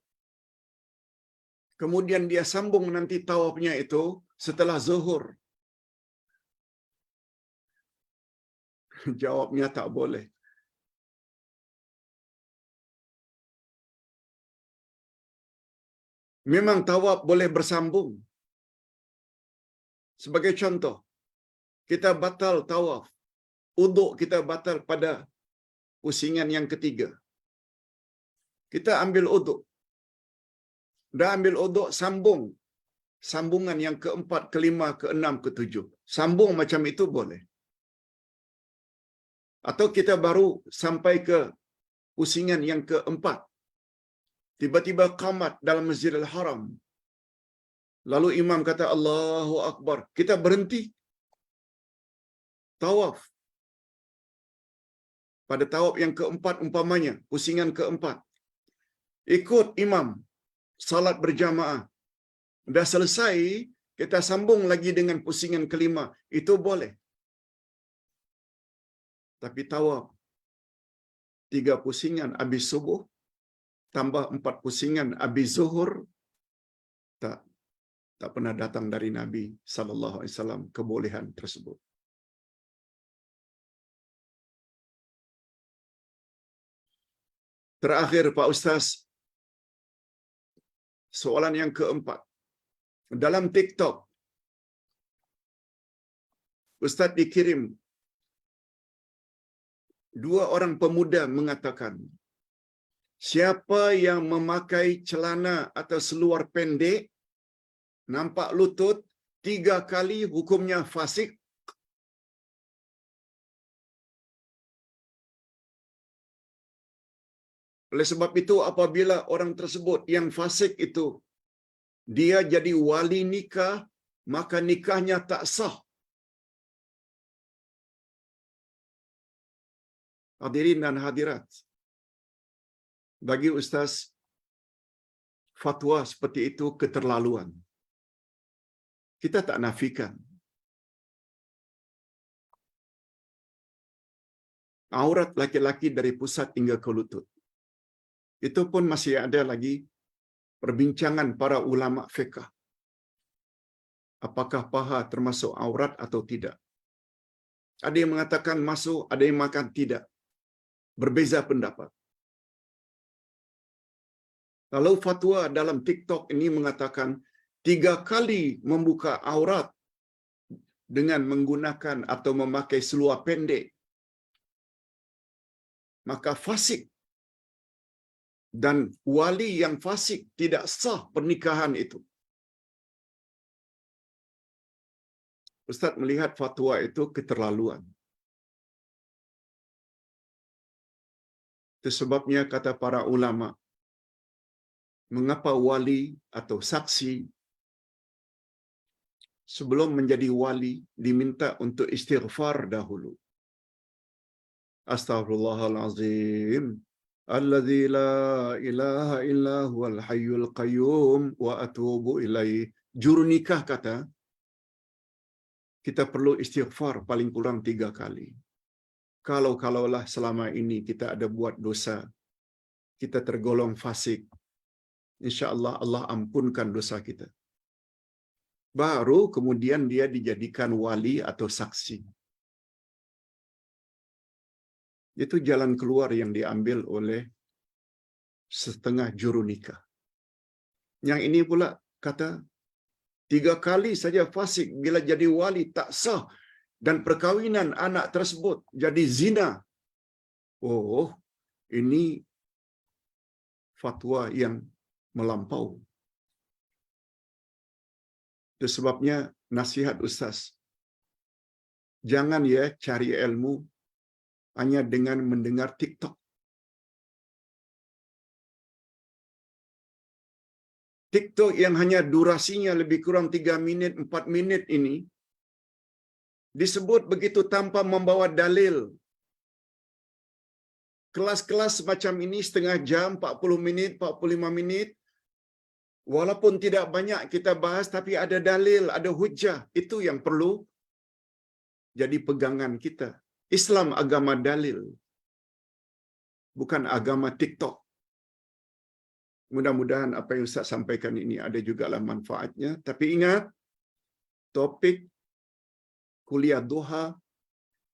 kemudian dia sambung nanti tawafnya itu setelah zuhur? Jawabnya tak boleh. Memang tawaf boleh bersambung. Sebagai contoh, kita batal tawaf, uduk kita batal pada pusingan yang ketiga. Kita ambil uduk. Dah ambil uduk, sambung. Sambungan yang keempat, kelima, keenam, ketujuh. Sambung macam itu boleh. Atau kita baru sampai ke pusingan yang keempat. Tiba-tiba qamat dalam Masjidil Haram. Lalu imam kata Allahu Akbar. Kita berhenti. Tawaf. Pada tawaf yang keempat umpamanya, pusingan keempat. Ikut imam. Salat berjamaah. Dah selesai, kita sambung lagi dengan pusingan kelima. Itu boleh. Tapi tawaf 3 pusingan habis subuh, tambah 4 pusingan habis zuhur, tak pernah datang dari Nabi sallallahu alaihi wasallam kebolehan tersebut. Terakhir Pak Ustaz, soalan yang keempat. Dalam TikTok, Ustaz dikirim dua orang pemuda mengatakan, siapa yang memakai celana atau seluar pendek, nampak lutut, 3 kali hukumnya fasik. Oleh sebab itu, apabila orang tersebut yang fasik itu, dia jadi wali nikah, maka nikahnya tak sah. Hadirin dan hadirat, bagi Ustaz, fatwa seperti itu keterlaluan. Kita tak nafikan. Aurat laki-laki dari pusat hingga ke lutut. Itu pun masih ada lagi perbincangan para ulama fiqh. Apakah paha termasuk aurat atau tidak? Ada yang mengatakan masuk, ada yang mengatakan tidak. Berbeza pendapat. Lalu fatwa dalam TikTok ini mengatakan 3 kali membuka aurat dengan menggunakan atau memakai seluar pendek, maka fasik. Dan wali yang fasik tidak sah pernikahan itu. Ustaz melihat fatwa itu keterlaluan. Itu sebabnya kata para ulama, mengapa wali atau saksi sebelum menjadi wali diminta untuk istighfar dahulu. Astaghfirullahalazim. Alladzi la ilaha illa huwal hayyul qayyum wa atubu ilaih. Juru nikah kata, kita perlu istighfar paling kurang 3 kali. Kalaulah selama ini kita ada buat dosa, kita tergolong fasik, insya-Allah Allah ampunkan dosa kita. Baru kemudian dia dijadikan wali atau saksi. Itu jalan keluar yang diambil oleh setengah juru nikah. Yang ini pula kata 3 kali saja fasik, bila jadi wali tak sah dan perkawinan anak tersebut jadi zina. Oh, ini fatwa yang melampau. Itu sebabnya nasihat Ustaz, jangan ya cari ilmu hanya dengan mendengar TikTok. TikTok yang hanya durasinya lebih kurang 3 minit, 4 minit ini disebut begitu tanpa membawa dalil. Kelas-kelas macam ini setengah jam, 40 minit, 45 minit, walaupun tidak banyak kita bahas tapi ada dalil, ada hujah. Itu yang perlu jadi pegangan kita. Islam agama dalil, bukan agama TikTok. Mudah-mudahan apa yang Ustaz sampaikan ini ada jugalah manfaatnya. Tapi ingat, topik kuliah duha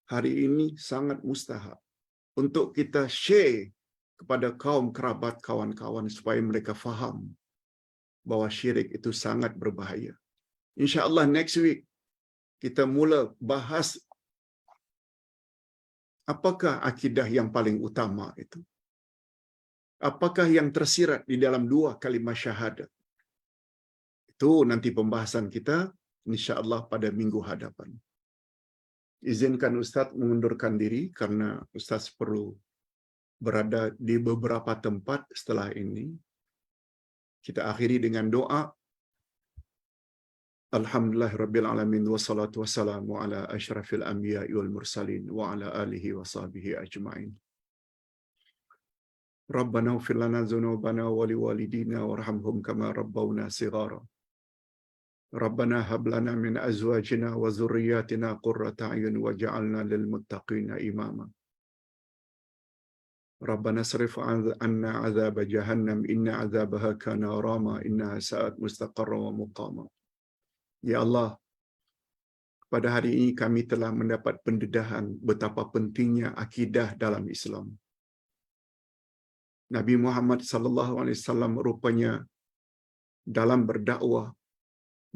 hari ini sangat mustahab untuk kita share kepada kaum kerabat, kawan-kawan supaya mereka faham bahawa syirik itu sangat berbahaya. InsyaAllah next week kita mula bahas apakah akidah yang paling utama itu. Apakah yang tersirat di dalam 2 kalimah syahadat. Itu nanti pembahasan kita insya-Allah pada minggu hadapan. Izinkan Ustaz mengundurkan diri karena Ustaz perlu berada di beberapa tempat setelah ini. Kita akhiri dengan doa. Alhamdulillahirabbil alamin wassalatu wassalamu ala asyrafil anbiya'i wal mursalin wa ala alihi wa sahbihi ajma'in. Rabbana ighfir lana dzunubana wa liwalidina warhamhum kama rabbawna shighara. Rabbana hab lana min azwajina wa dhurriyyatina qurrata a'yun waj'alna lil muttaqina imama. Rabbana sarif 'anna 'adzab jahannam inna 'adzabaha kana gharama innaha sa'at mustaqarra wa muqama. Ya Allah, pada hari ini kami telah mendapat pendedahan betapa pentingnya akidah dalam Islam. Nabi Muhammad sallallahu alaihi wasallam rupanya dalam berdakwah,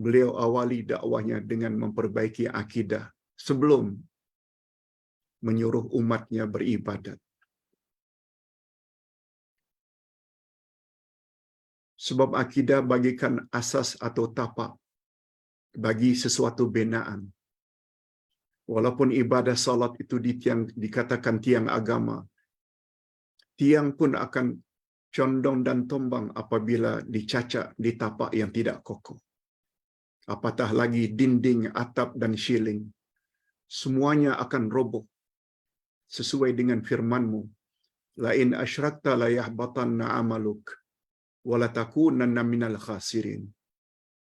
beliau awali dakwahnya dengan memperbaiki akidah sebelum menyuruh umatnya beribadat. Sebab akidah bagikan asas atau tapak bagi sesuatu binaan. Walaupun ibadah salat itu dikatakan tiang agama, tiang pun akan condong dan tombang apabila dicacak di tapak yang tidak kokoh. Apatah lagi dinding, atap dan shieling. Semuanya akan roboh sesuai dengan firman-Mu. La in asyrakta la yahbatanna amaluk wa la takunanna minal khasirin.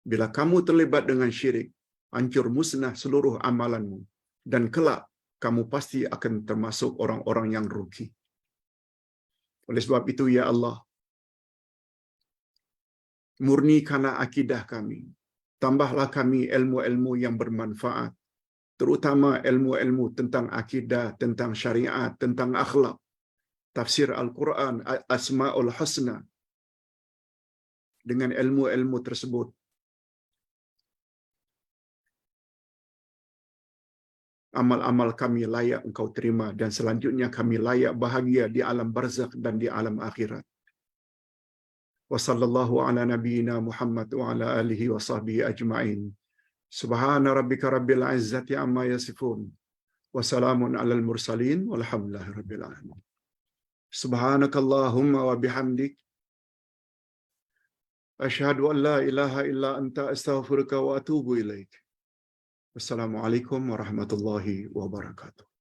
Bila kamu terlibat dengan syirik, hancur musnah seluruh amalanmu dan kelak kamu pasti akan termasuk orang-orang yang rugi. Oleh sebab itu, ya Allah, murnikanlah akidah kami. Tambahlah kami ilmu-ilmu yang bermanfaat, terutama ilmu-ilmu tentang akidah, tentang syariat, tentang akhlak, tafsir Al-Quran, Asma'ul Husna. Dengan ilmu-ilmu tersebut, amal-amal kami layak Engkau terima dan selanjutnya kami layak bahagia di alam barzakh dan di alam akhirat. Wa sallallahu ala nabiyyina Muhammad wa ala alihi wa sahbihi ajma'in. Subhana rabbika rabbil izzati amma yasifun. Wa salamun alal mursalin walhamdulillahi rabbil alamin. Subhanakallahumma wa bihamdik. Asyhadu an la ilaha illa anta astaghfiruka wa atubu ilaik. Wassalamualaikum warahmatullahi wabarakatuh.